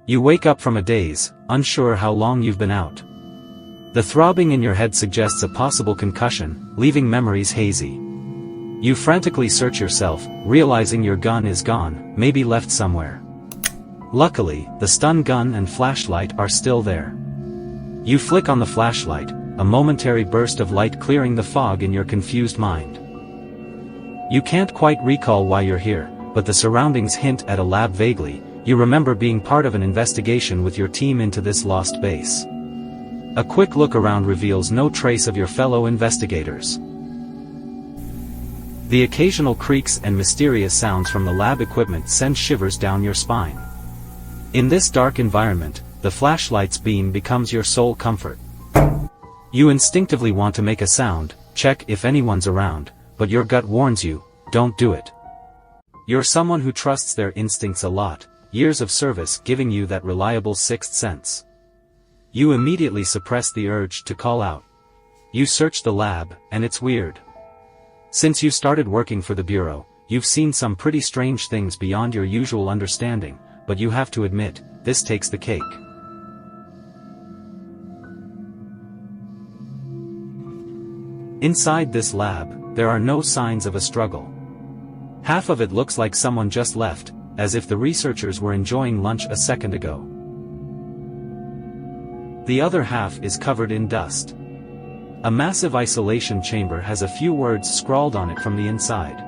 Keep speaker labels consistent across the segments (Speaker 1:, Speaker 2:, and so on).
Speaker 1: You wake up from a daze, unsure how long you've been out. The throbbing in your head suggests a possible concussion, leaving memories hazy. You frantically search yourself, realizing your gun is gone, maybe left somewhere. Luckily, the stun gun and flashlight are still there. You flick on the flashlight, a momentary burst of light clearing the fog in your confused mind. You can't quite recall why you're here, but the surroundings hint at a lab vaguely. You remember being part of an investigation with your team into this lost base. A quick look around reveals no trace of your fellow investigators. The occasional creaks and mysterious sounds from the lab equipment send shivers down your spine. In this dark environment, the flashlight's beam becomes your sole comfort. You instinctively want to make a sound, check if anyone's around, but your gut warns you, don't do it. You're someone who trusts their instincts a lot, years of service giving you that reliable sixth sense. You immediately suppress the urge to call out. You search the lab, and it's weird. Since you started working for the Bureau, you've seen some pretty strange things beyond your usual understanding, but you have to admit, this takes the cake. Inside this lab, there are no signs of a struggle. Half of it looks like someone just left, as if the researchers were enjoying lunch a second ago. The other half is covered in dust. A massive isolation chamber has a few words scrawled on it from the inside.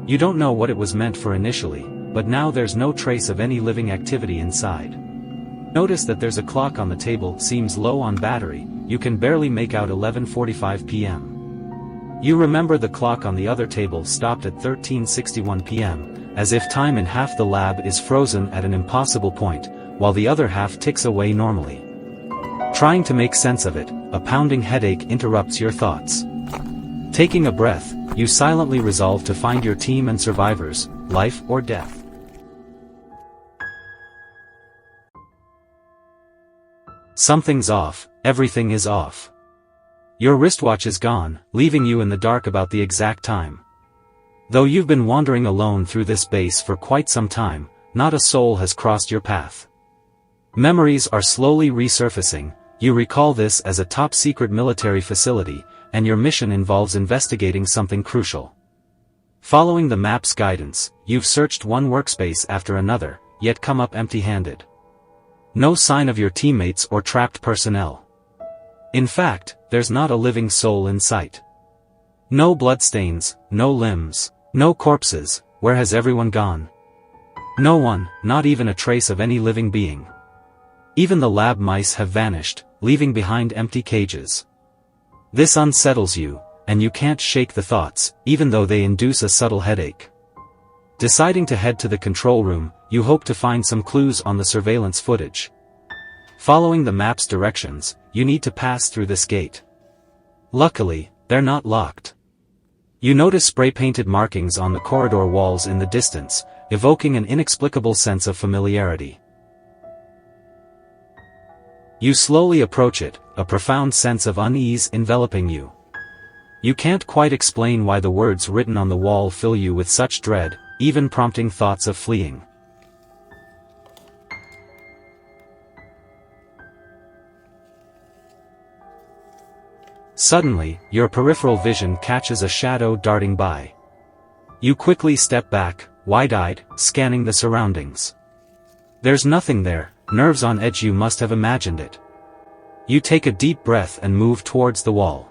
Speaker 1: You don't know what it was meant for initially, but now there's no trace of any living activity inside. Notice that there's a clock on the table, seems low on battery, you can barely make out 11:45 p.m. You remember the clock on the other table stopped at 13:61 p.m., as if time in half the lab is frozen at an impossible point, while the other half ticks away normally. Trying to make sense of it, a pounding headache interrupts your thoughts. Taking a breath, you silently resolve to find your team and survivors, life or death. Something's off, everything is off. Your wristwatch is gone, leaving you in the dark about the exact time. Though you've been wandering alone through this base for quite some time, not a soul has crossed your path. Memories are slowly resurfacing. You recall this as a top-secret military facility, and your mission involves investigating something crucial. Following the map's guidance, you've searched one workspace after another, yet come up empty-handed. No sign of your teammates or trapped personnel. In fact, there's not a living soul in sight. No bloodstains, no limbs, no corpses. Where has everyone gone? No one, not even a trace of any living being. Even the lab mice have vanished, leaving behind empty cages. This unsettles you, and you can't shake the thoughts, even though they induce a subtle headache. Deciding to head to the control room, you hope to find some clues on the surveillance footage. Following the map's directions, you need to pass through this gate. Luckily, they're not locked. You notice spray-painted markings on the corridor walls in the distance, evoking an inexplicable sense of familiarity. You slowly approach it, a profound sense of unease enveloping you. You can't quite explain why the words written on the wall fill you with such dread, even prompting thoughts of fleeing. Suddenly, your peripheral vision catches a shadow darting by. You quickly step back, wide-eyed, scanning the surroundings. There's nothing there, nerves on edge. You must have imagined it. You take a deep breath and move towards the wall.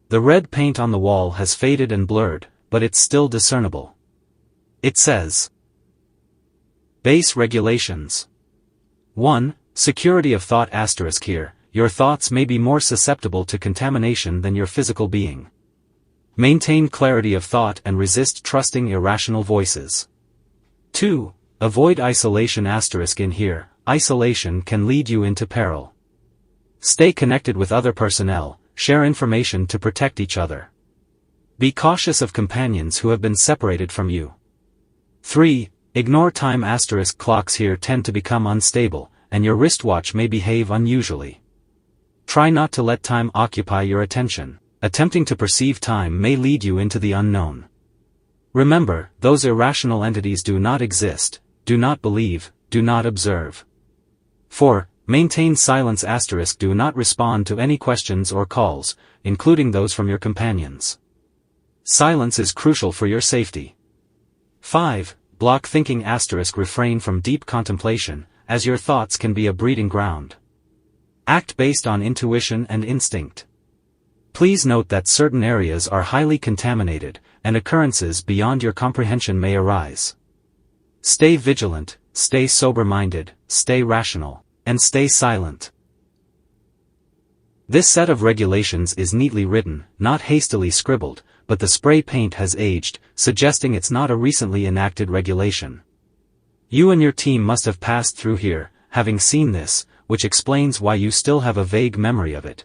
Speaker 1: The red paint on the wall has faded and blurred, but it's still discernible. It says, Base Regulations. 1. Security of thought * here, your thoughts may be more susceptible to contamination than your physical being. Maintain clarity of thought and resist trusting irrational voices. 2. Avoid isolation * in here, isolation can lead you into peril. Stay connected with other personnel, share information to protect each other. Be cautious of companions who have been separated from you. 3. Ignore time * clocks here tend to become unstable, and your wristwatch may behave unusually. Try not to let time occupy your attention. Attempting to perceive time may lead you into the unknown. Remember, those irrational entities do not exist, do not believe, do not observe. 4. Maintain silence *. Do not respond to any questions or calls, including those from your companions. Silence is crucial for your safety. 5. Block thinking *. Refrain from deep contemplation, as your thoughts can be a breeding ground. Act based on intuition and instinct. Please note that certain areas are highly contaminated, and occurrences beyond your comprehension may arise. Stay vigilant, stay sober-minded, stay rational, and stay silent. This set of regulations is neatly written, not hastily scribbled, but the spray paint has aged, suggesting it's not a recently enacted regulation. You and your team must have passed through here, having seen this, which explains why you still have a vague memory of it.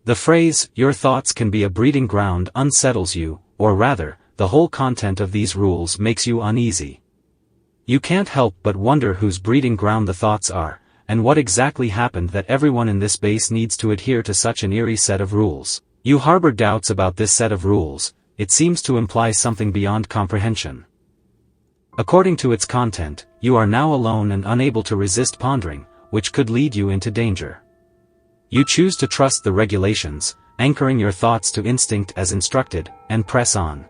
Speaker 1: The phrase, "your thoughts can be a breeding ground," unsettles you, or rather, the whole content of these rules makes you uneasy. You can't help but wonder whose breeding ground the thoughts are, and what exactly happened that everyone in this base needs to adhere to such an eerie set of rules. You harbor doubts about this set of rules. It seems to imply something beyond comprehension. According to its content, you are now alone and unable to resist pondering, which could lead you into danger. You choose to trust the regulations, anchoring your thoughts to instinct as instructed, and press on.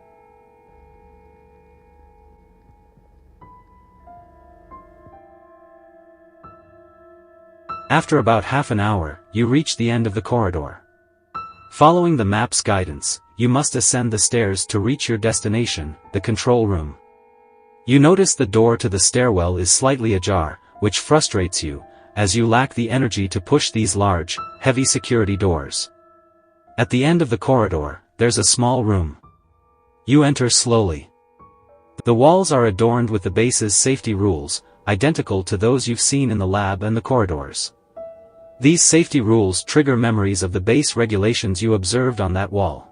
Speaker 1: After about half an hour, you reach the end of the corridor. Following the map's guidance, you must ascend the stairs to reach your destination, the control room. You notice the door to the stairwell is slightly ajar, which frustrates you, as you lack the energy to push these large, heavy security doors. At the end of the corridor, there's a small room. You enter slowly. The walls are adorned with the base's safety rules, identical to those you've seen in the lab and the corridors. These safety rules trigger memories of the base regulations you observed on that wall.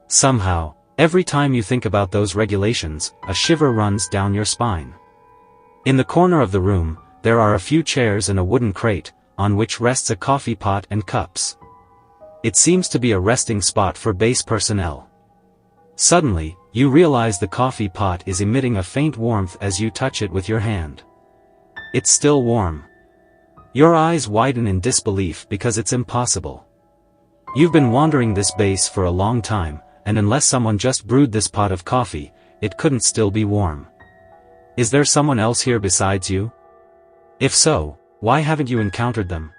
Speaker 1: Somehow, every time you think about those regulations, a shiver runs down your spine. In the corner of the room, there are a few chairs and a wooden crate, on which rests a coffee pot and cups. It seems to be a resting spot for base personnel. Suddenly, you realize the coffee pot is emitting a faint warmth as you touch it with your hand. It's still warm. Your eyes widen in disbelief because it's impossible. You've been wandering this base for a long time, and unless someone just brewed this pot of coffee, it couldn't still be warm. Is there someone else here besides you? If so, why haven't you encountered them?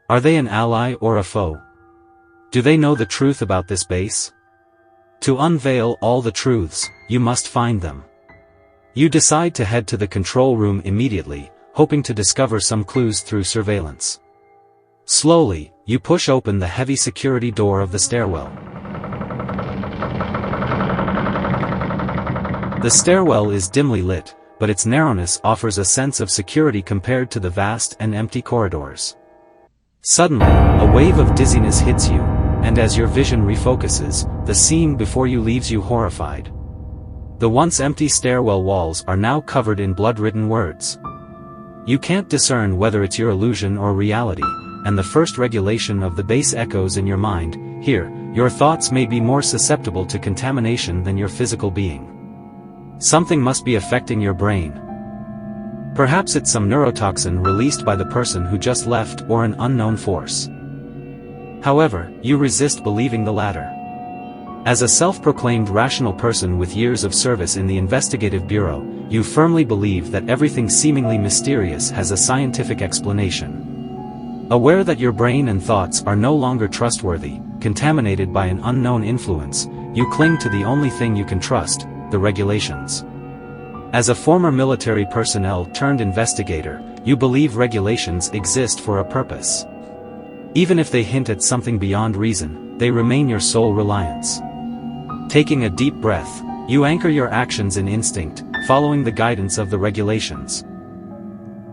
Speaker 1: Are they an ally or a foe? Do they know the truth about this base? To unveil all the truths, you must find them. You decide to head to the control room immediately, hoping to discover some clues through surveillance. Slowly, you push open the heavy security door of the stairwell. The stairwell is dimly lit, but its narrowness offers a sense of security compared to the vast and empty corridors. Suddenly, a wave of dizziness hits you, and as your vision refocuses, the scene before you leaves you horrified. The once empty stairwell walls are now covered in blood-written words. You can't discern whether it's your illusion or reality, and the first regulation of the base echoes in your mind. Here, your thoughts may be more susceptible to contamination than your physical being. Something must be affecting your brain. Perhaps it's some neurotoxin released by the person who just left or an unknown force. However, you resist believing the latter. As a self-proclaimed rational person with years of service in the investigative bureau, you firmly believe that everything seemingly mysterious has a scientific explanation. Aware that your brain and thoughts are no longer trustworthy, contaminated by an unknown influence, you cling to the only thing you can trust, the regulations. As a former military personnel turned investigator, you believe regulations exist for a purpose. Even if they hint at something beyond reason, they remain your sole reliance. Taking a deep breath, you anchor your actions in instinct, following the guidance of the regulations.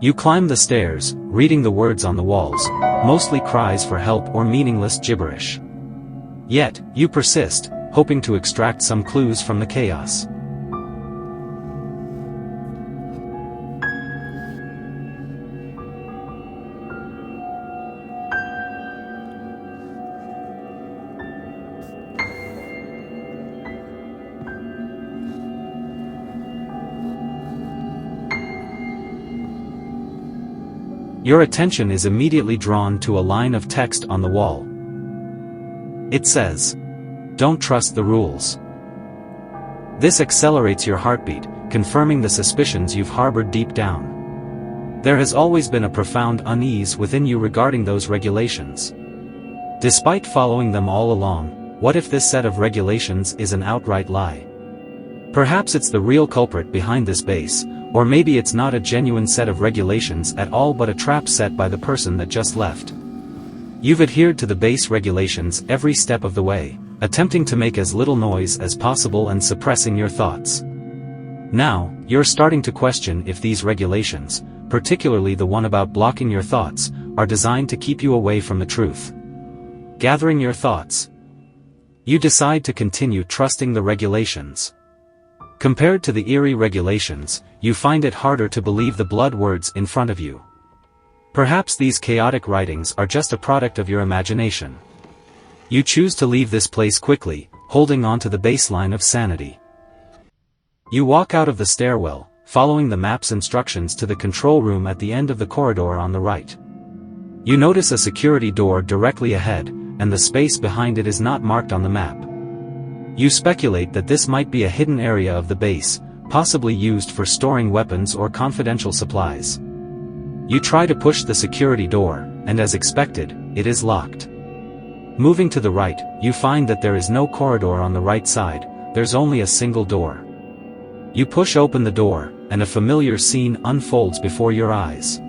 Speaker 1: You climb the stairs, reading the words on the walls, mostly cries for help or meaningless gibberish. Yet, you persist, hoping to extract some clues from the chaos. Your attention is immediately drawn to a line of text on the wall. It says, "Don't trust the rules." This accelerates your heartbeat, confirming the suspicions you've harbored deep down. There has always been a profound unease within you regarding those regulations. Despite following them all along, what if this set of regulations is an outright lie? Perhaps it's the real culprit behind this base, or maybe it's not a genuine set of regulations at all but a trap set by the person that just left. You've adhered to the base regulations every step of the way, attempting to make as little noise as possible and suppressing your thoughts. Now, you're starting to question if these regulations, particularly the one about blocking your thoughts, are designed to keep you away from the truth. Gathering your thoughts, you decide to continue trusting the regulations. Compared to the eerie regulations, you find it harder to believe the blood words in front of you. Perhaps these chaotic writings are just a product of your imagination. You choose to leave this place quickly, holding on to the baseline of sanity. You walk out of the stairwell, following the map's instructions to the control room at the end of the corridor on the right. You notice a security door directly ahead, and the space behind it is not marked on the map. You speculate that this might be a hidden area of the base, possibly used for storing weapons or confidential supplies. You try to push the security door, and as expected, it is locked. Moving to the right, you find that there is no corridor on the right side, there's only a single door. You push open the door, and a familiar scene unfolds before your eyes.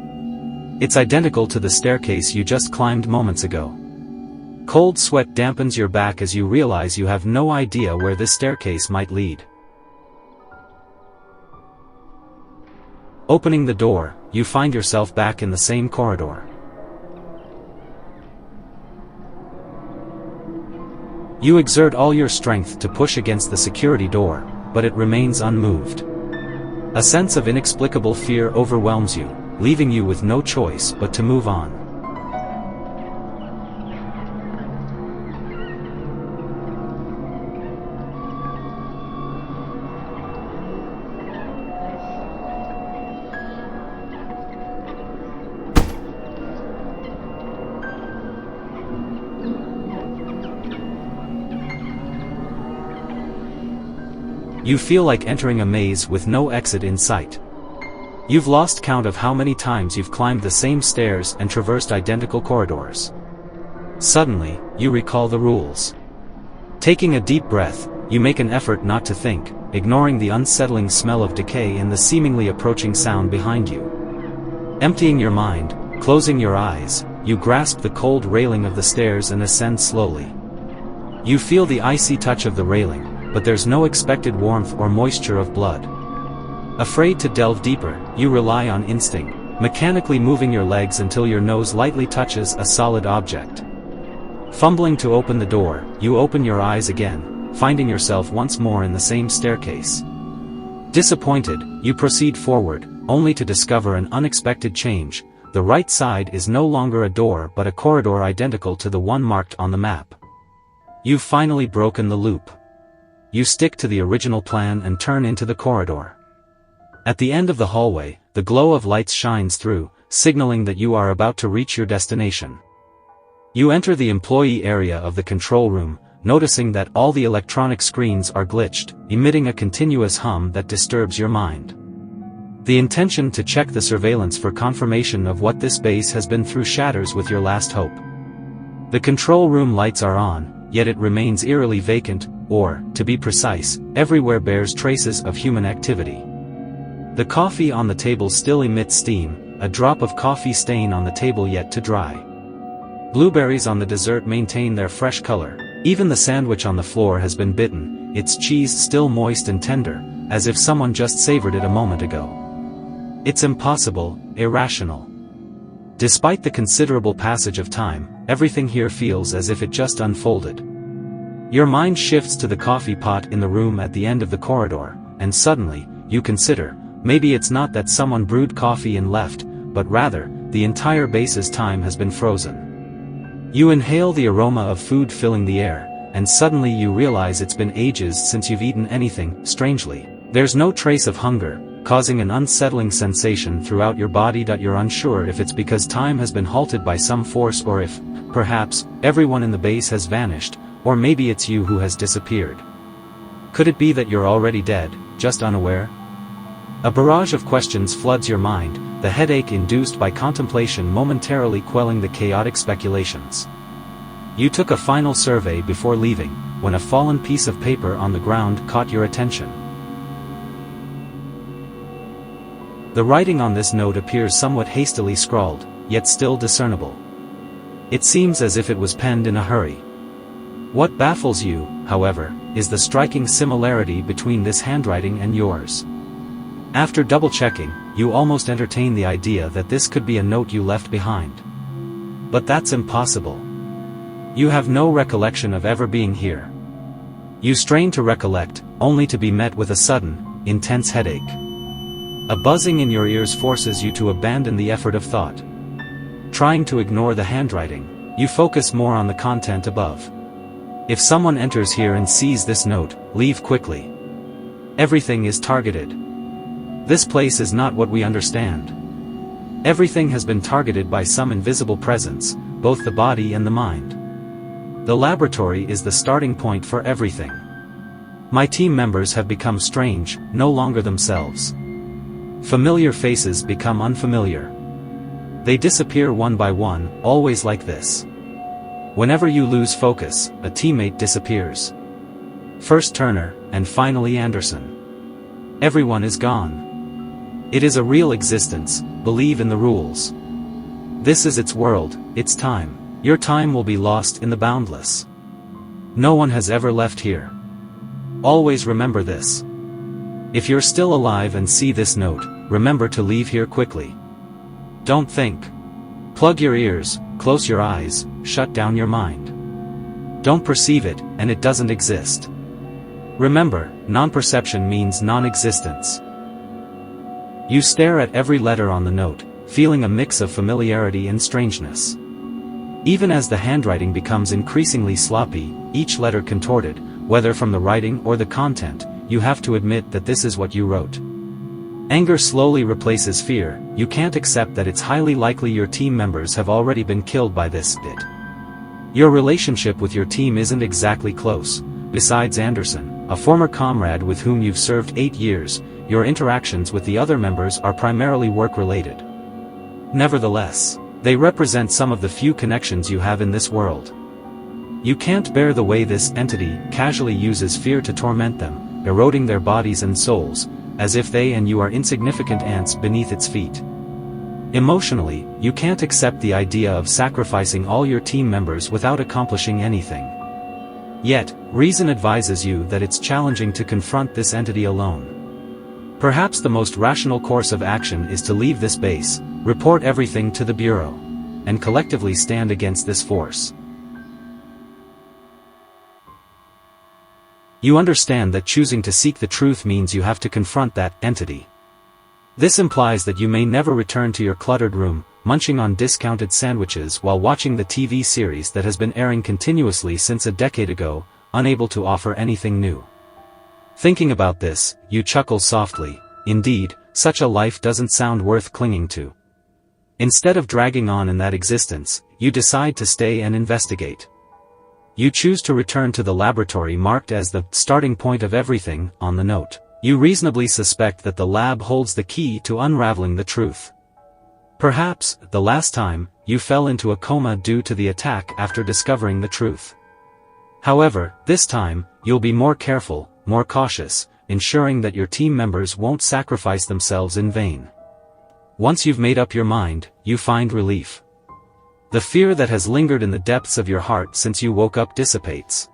Speaker 1: It's identical to the staircase you just climbed moments ago. Cold sweat dampens your back as you realize you have no idea where this staircase might lead. Opening the door, you find yourself back in the same corridor. You exert all your strength to push against the security door, but it remains unmoved. A sense of inexplicable fear overwhelms you, leaving you with no choice but to move on. You feel like entering a maze with no exit in sight. You've lost count of how many times you've climbed the same stairs and traversed identical corridors. Suddenly, you recall the rules. Taking a deep breath, you make an effort not to think, ignoring the unsettling smell of decay and the seemingly approaching sound behind you. Emptying your mind, closing your eyes, you grasp the cold railing of the stairs and ascend slowly. You feel the icy touch of the railing, but there's no expected warmth or moisture of blood. Afraid to delve deeper, you rely on instinct, mechanically moving your legs until your nose lightly touches a solid object. Fumbling to open the door, you open your eyes again, finding yourself once more in the same staircase. Disappointed, you proceed forward, only to discover an unexpected change. The right side is no longer a door but a corridor identical to the one marked on the map. You've finally broken the loop. You stick to the original plan and turn into the corridor. At the end of the hallway, the glow of lights shines through, signaling that you are about to reach your destination. You enter the employee area of the control room, noticing that all the electronic screens are glitched, emitting a continuous hum that disturbs your mind. The intention to check the surveillance for confirmation of what this base has been through shatters with your last hope. The control room lights are on, yet it remains eerily vacant, or, to be precise, everywhere bears traces of human activity. The coffee on the table still emits steam, a drop of coffee stain on the table yet to dry. Blueberries on the dessert maintain their fresh color, even the sandwich on the floor has been bitten, its cheese still moist and tender, as if someone just savored it a moment ago. It's impossible, irrational. Despite the considerable passage of time, everything here feels as if it just unfolded. Your mind shifts to the coffee pot in the room at the end of the corridor, and suddenly, you consider, maybe it's not that someone brewed coffee and left, but rather, the entire base's time has been frozen. You inhale the aroma of food filling the air, and suddenly you realize it's been ages since you've eaten anything. Strangely, there's no trace of hunger, causing an unsettling sensation throughout your body. You're unsure if it's because time has been halted by some force, or if, perhaps, everyone in the base has vanished, or maybe it's you who has disappeared. Could it be that you're already dead, just unaware? A barrage of questions floods your mind, the headache induced by contemplation momentarily quelling the chaotic speculations. You took a final survey before leaving, when a fallen piece of paper on the ground caught your attention. The writing on this note appears somewhat hastily scrawled, yet still discernible. It seems as if it was penned in a hurry. What baffles you, however, is the striking similarity between this handwriting and yours. After double-checking, you almost entertain the idea that this could be a note you left behind. But that's impossible. You have no recollection of ever being here. You strain to recollect, only to be met with a sudden, intense headache. A buzzing in your ears forces you to abandon the effort of thought. Trying to ignore the handwriting, you focus more on the content above. If someone enters here and sees this note, leave quickly. Everything is targeted. This place is not what we understand. Everything has been targeted by some invisible presence, both the body and the mind. The laboratory is the starting point for everything. My team members have become strange, no longer themselves. Familiar faces become unfamiliar. They disappear one by one, always like this. Whenever you lose focus, a teammate disappears. First Turner, and finally Anderson. Everyone is gone. It is a real existence, believe in the rules. This is its world, its time. Your time will be lost in the boundless. No one has ever left here. Always remember this. If you're still alive and see this note, remember to leave here quickly. Don't think. Plug your ears, close your eyes, shut down your mind. Don't perceive it, and it doesn't exist. Remember, non-perception means non-existence. You stare at every letter on the note, feeling a mix of familiarity and strangeness. Even as the handwriting becomes increasingly sloppy, each letter contorted, whether from the writing or the content, you have to admit that this is what you wrote. Anger slowly replaces fear. You can't accept that it's highly likely your team members have already been killed by this bit. Your relationship with your team isn't exactly close. Besides Anderson, a former comrade with whom you've served 8 years, your interactions with the other members are primarily work-related. Nevertheless, they represent some of the few connections you have in this world. You can't bear the way this entity casually uses fear to torment them, eroding their bodies and souls, as if they and you are insignificant ants beneath its feet. Emotionally, you can't accept the idea of sacrificing all your team members without accomplishing anything. Yet, reason advises you that it's challenging to confront this entity alone. Perhaps the most rational course of action is to leave this base, report everything to the Bureau, and collectively stand against this force. You understand that choosing to seek the truth means you have to confront that entity. This implies that you may never return to your cluttered room, munching on discounted sandwiches while watching the TV series that has been airing continuously since a decade ago, unable to offer anything new. Thinking about this, you chuckle softly. Indeed, such a life doesn't sound worth clinging to. Instead of dragging on in that existence, you decide to stay and investigate. You choose to return to the laboratory marked as the starting point of everything on the note. You reasonably suspect that the lab holds the key to unraveling the truth. Perhaps, the last time, you fell into a coma due to the attack after discovering the truth. However, this time, you'll be more careful, more cautious, ensuring that your team members won't sacrifice themselves in vain. Once you've made up your mind, you find relief. The fear that has lingered in the depths of your heart since you woke up dissipates.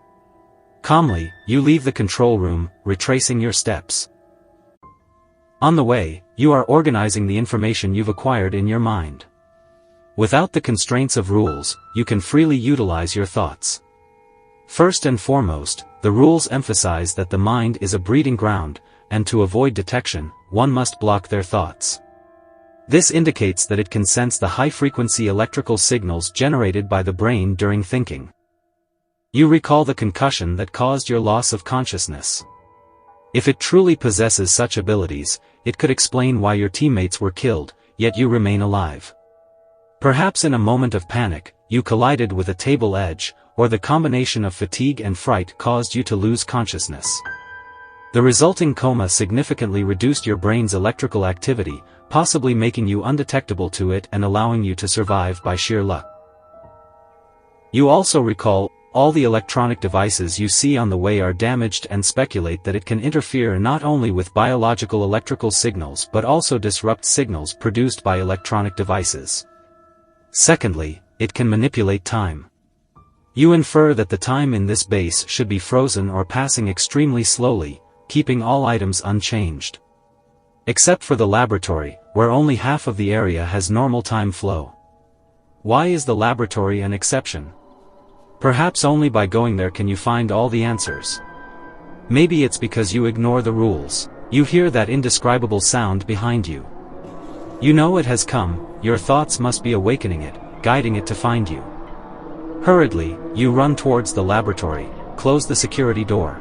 Speaker 1: Calmly, you leave the control room, retracing your steps. On the way, you are organizing the information you've acquired in your mind. Without the constraints of rules, you can freely utilize your thoughts. First and foremost, the rules emphasize that the mind is a breeding ground, and to avoid detection, one must block their thoughts. This indicates that it can sense the high-frequency electrical signals generated by the brain during thinking. You recall the concussion that caused your loss of consciousness. If it truly possesses such abilities, it could explain why your teammates were killed, yet you remain alive. Perhaps in a moment of panic, you collided with a table edge, or the combination of fatigue and fright caused you to lose consciousness. The resulting coma significantly reduced your brain's electrical activity, possibly making you undetectable to it and allowing you to survive by sheer luck. You also recall, all the electronic devices you see on the way are damaged and speculate that it can interfere not only with biological electrical signals but also disrupt signals produced by electronic devices. Secondly, it can manipulate time. You infer that the time in this base should be frozen or passing extremely slowly, keeping all items unchanged. Except for the laboratory, where only half of the area has normal time flow. Why is the laboratory an exception? Perhaps only by going there can you find all the answers. Maybe it's because you ignore the rules. You hear that indescribable sound behind you. You know it has come, your thoughts must be awakening it, guiding it to find you. Hurriedly, you run towards the laboratory, close the security door.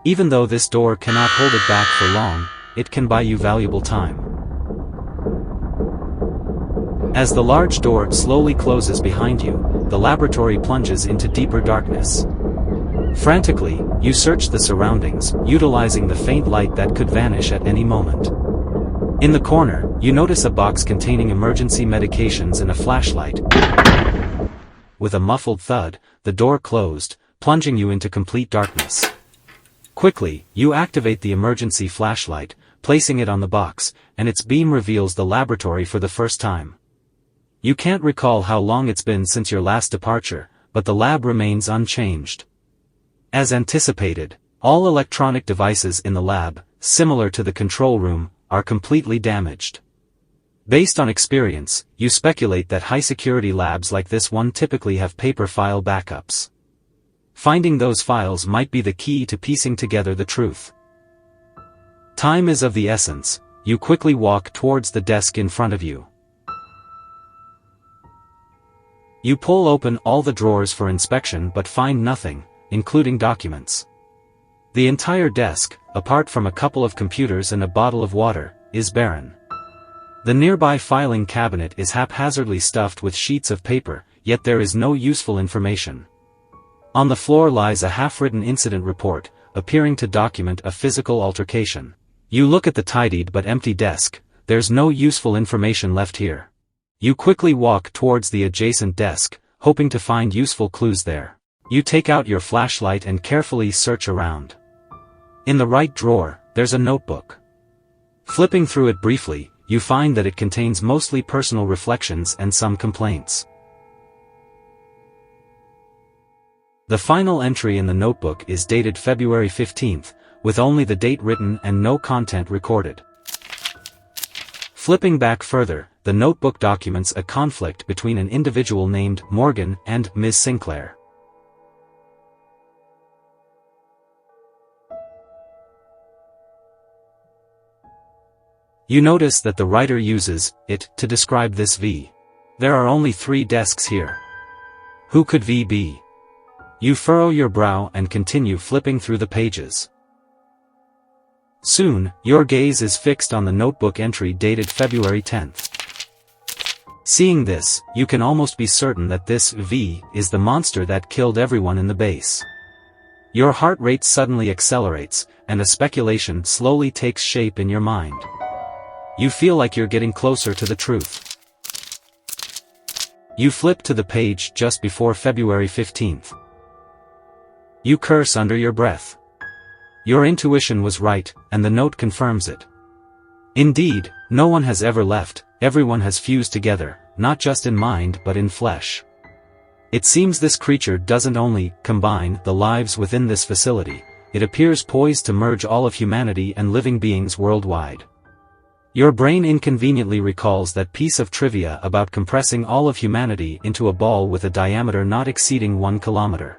Speaker 1: Even though this door cannot hold it back for long, it can buy you valuable time. As the large door slowly closes behind you, the laboratory plunges into deeper darkness. Frantically, you search the surroundings, utilizing the faint light that could vanish at any moment. In the corner, you notice a box containing emergency medications and a flashlight. With a muffled thud, the door closed, plunging you into complete darkness. Quickly, you activate the emergency flashlight, placing it on the box, and its beam reveals the laboratory for the first time. You can't recall how long it's been since your last departure, but the lab remains unchanged. As anticipated, all electronic devices in the lab, similar to the control room, are completely damaged. Based on experience, you speculate that high-security labs like this one typically have paper file backups. Finding those files might be the key to piecing together the truth. Time is of the essence. You quickly walk towards the desk in front of you. You pull open all the drawers for inspection but find nothing, including documents. The entire desk, apart from a couple of computers and a bottle of water, is barren. The nearby filing cabinet is haphazardly stuffed with sheets of paper, yet there is no useful information. On the floor lies a half-written incident report, appearing to document a physical altercation. You look at the tidied but empty desk. There's no useful information left here. You quickly walk towards the adjacent desk, hoping to find useful clues there. You take out your flashlight and carefully search around. In the right drawer, there's a notebook. Flipping through it briefly, you find that it contains mostly personal reflections and some complaints. The final entry in the notebook is dated February 15th, with only the date written and no content recorded. Flipping back further, the notebook documents a conflict between an individual named Morgan and Ms. Sinclair. You notice that the writer uses it to describe this V. There are only 3 desks here. Who could V be? You furrow your brow and continue flipping through the pages. Soon, your gaze is fixed on the notebook entry dated February 10th. Seeing this, you can almost be certain that this V is the monster that killed everyone in the base. Your heart rate suddenly accelerates, and a speculation slowly takes shape in your mind. You feel like you're getting closer to the truth. You flip to the page just before February 15th. You curse under your breath. Your intuition was right, and the note confirms it. Indeed, no one has ever left, everyone has fused together, not just in mind but in flesh. It seems this creature doesn't only combine the lives within this facility, it appears poised to merge all of humanity and living beings worldwide. Your brain inconveniently recalls that piece of trivia about compressing all of humanity into a ball with a diameter not exceeding 1 kilometer.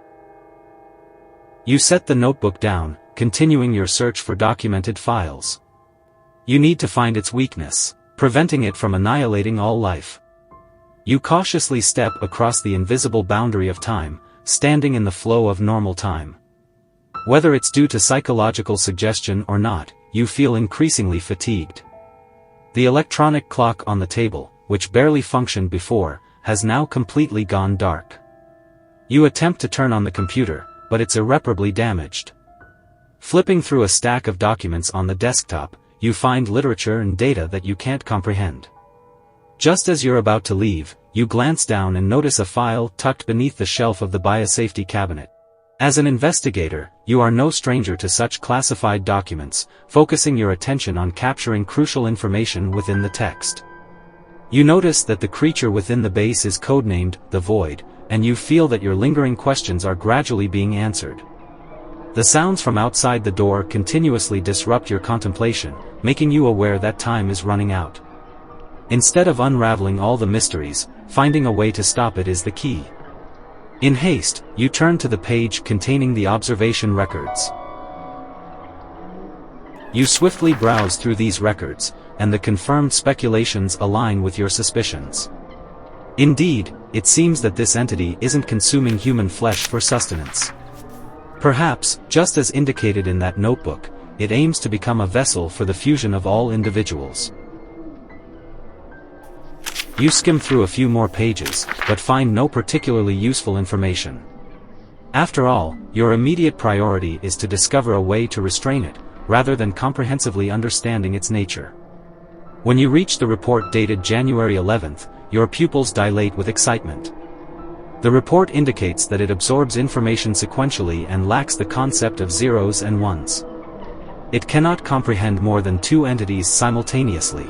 Speaker 1: You set the notebook down, continuing your search for documented files. You need to find its weakness, preventing it from annihilating all life. You cautiously step across the invisible boundary of time, standing in the flow of normal time. Whether it's due to psychological suggestion or not, you feel increasingly fatigued. The electronic clock on the table, which barely functioned before, has now completely gone dark. You attempt to turn on the computer, but it's irreparably damaged. Flipping through a stack of documents on the desktop, you find literature and data that you can't comprehend. Just as you're about to leave, you glance down and notice a file tucked beneath the shelf of the biosafety cabinet. As an investigator, you are no stranger to such classified documents, focusing your attention on capturing crucial information within the text. You notice that the creature within the base is codenamed the Void, and you feel that your lingering questions are gradually being answered. The sounds from outside the door continuously disrupt your contemplation, making you aware that time is running out. Instead of unraveling all the mysteries, finding a way to stop it is the key. In haste, you turn to the page containing the observation records. You swiftly browse through these records, and the confirmed speculations align with your suspicions. Indeed, it seems that this entity isn't consuming human flesh for sustenance. Perhaps, just as indicated in that notebook, it aims to become a vessel for the fusion of all individuals. You skim through a few more pages, but find no particularly useful information. After all, your immediate priority is to discover a way to restrain it, rather than comprehensively understanding its nature. When you reach the report dated January 11th, your pupils dilate with excitement. The report indicates that it absorbs information sequentially and lacks the concept of zeros and ones. It cannot comprehend more than two entities simultaneously.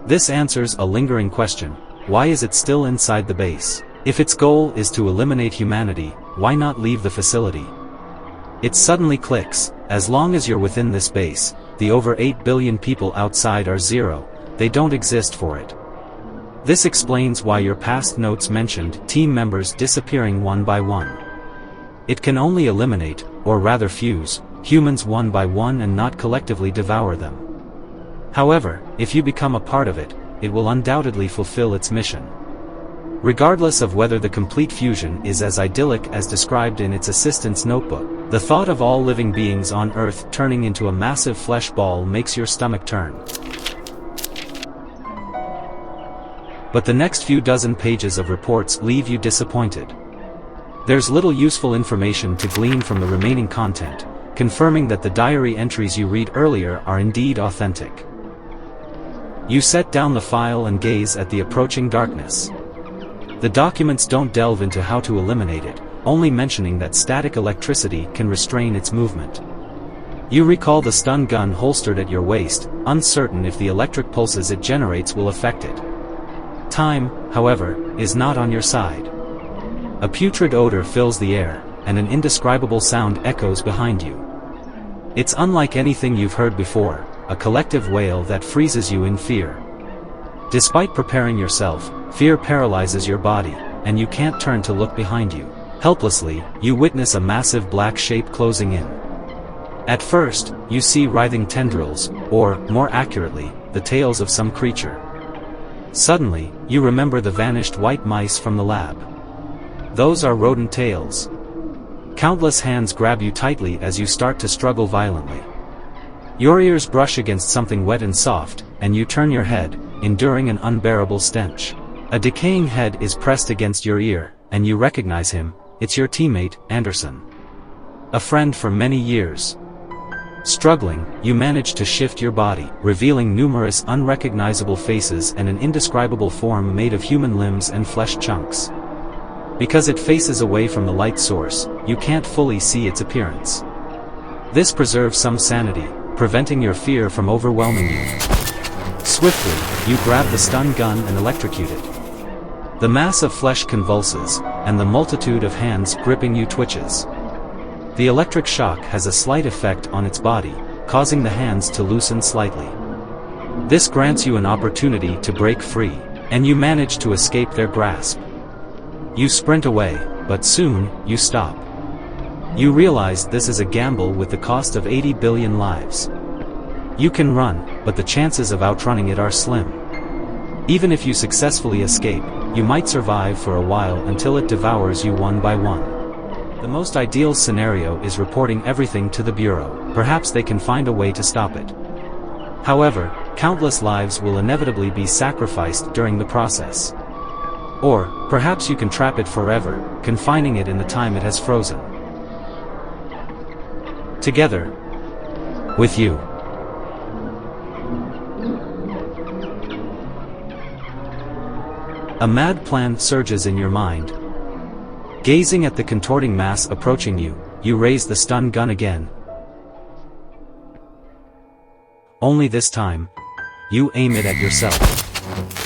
Speaker 1: This answers a lingering question: why is it still inside the base? If its goal is to eliminate humanity, why not leave the facility? It suddenly clicks: as long as you're within this base, the over 8 billion people outside are zero, they don't exist for it. This explains why your past notes mentioned team members disappearing one by one. It can only eliminate, or rather fuse, humans one by one and not collectively devour them. However, if you become a part of it, it will undoubtedly fulfill its mission. Regardless of whether the complete fusion is as idyllic as described in its assistant's notebook, the thought of all living beings on Earth turning into a massive flesh ball makes your stomach turn. But the next few dozen pages of reports leave you disappointed. There's little useful information to glean from the remaining content, confirming that the diary entries you read earlier are indeed authentic. You set down the file and gaze at the approaching darkness. The documents don't delve into how to eliminate it, only mentioning that static electricity can restrain its movement. You recall the stun gun holstered at your waist, uncertain if the electric pulses it generates will affect it. Time, however, is not on your side. A putrid odor fills the air, and an indescribable sound echoes behind you. It's unlike anything you've heard before, a collective wail that freezes you in fear. Despite preparing yourself, fear paralyzes your body, and you can't turn to look behind you. Helplessly, you witness a massive black shape closing in. At first, you see writhing tendrils, or, more accurately, the tails of some creature. Suddenly, you remember the vanished white mice from the lab. Those are rodent tails. Countless hands grab you tightly as you start to struggle violently. Your ears brush against something wet and soft, and you turn your head, enduring an unbearable stench. A decaying head is pressed against your ear, and you recognize him. It's your teammate, Anderson. A friend for many years. Struggling, you manage to shift your body, revealing numerous unrecognizable faces and an indescribable form made of human limbs and flesh chunks. Because it faces away from the light source, you can't fully see its appearance. This preserves some sanity, preventing your fear from overwhelming you. Swiftly, you grab the stun gun and electrocute it. The mass of flesh convulses, and the multitude of hands gripping you twitches. The electric shock has a slight effect on its body, causing the hands to loosen slightly. This grants you an opportunity to break free, and you manage to escape their grasp. You sprint away, but soon, you stop. You realize this is a gamble with the cost of 80 billion lives. You can run, but the chances of outrunning it are slim. Even if you successfully escape, you might survive for a while until it devours you one by one. The most ideal scenario is reporting everything to the Bureau. Perhaps they can find a way to stop it. However, countless lives will inevitably be sacrificed during the process. Or, perhaps you can trap it forever, confining it in the time it has frozen. Together. With you. A mad plan surges in your mind. Gazing at the contorting mass approaching you, you raise the stun gun again. Only this time, you aim it at yourself.